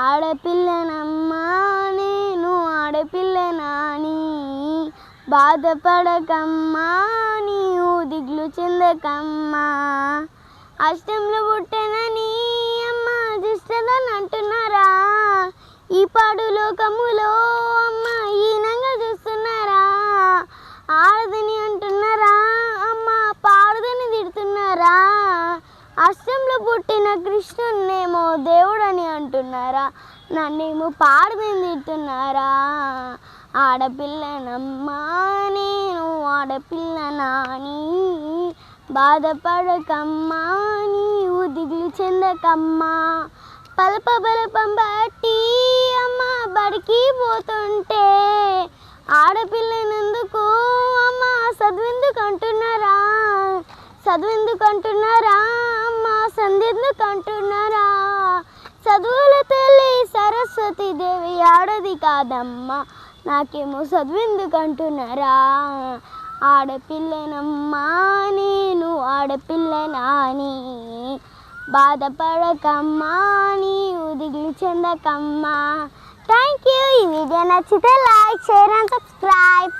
ఆడపిల్లనమ్మా నేను ఆడపిల్లనాని, బాధపడకమ్మా నీవు దిగులు చెందకమ్మా. అష్టంలో పుట్టనని అమ్మ దుష్టదని అంటున్నారా, ఈ పాడు లోకములో అమ్మ ఈనంగా చూస్తున్నారా. ఆడదని అంటున్నారా అమ్మ, పాడదని తిడుతున్నారా. అష్టంలో పుట్టిన కృష్ణున్నేమో దేవుడని అంటున్నారా, నన్నేమో పాడదని తిడుతున్నారా. ఆడపిల్లనమ్మా నేను ఆడపిల్లనాని, బాధపడకమ్మా నీవు దిగులు చెందకమ్మా. బలపం బట్టి అమ్మ బడికి పోతుంటే, ఆడపిల్లనందుకు అమ్మ చదువెందుకు అంటున్నారా, చదువెందుకు అంటున్నారా అమ్మ, సంధ్యెందుకు అంటున్నారా. చదువుల తల్లి సరస్వతి దేవి ఆడది కాదమ్మా, నాకేమో చదువెందుకు అంటున్నారా. ఆడపిల్లనమ్మా నేను ఆడపిల్లనాని, బాధపడకమ్మా నీవు దిగులు చెందకమ్మా. Thank you. ఈ వీడియో నచ్చితే లైక్, షేర్ అండ్ సబ్స్క్రైబ్.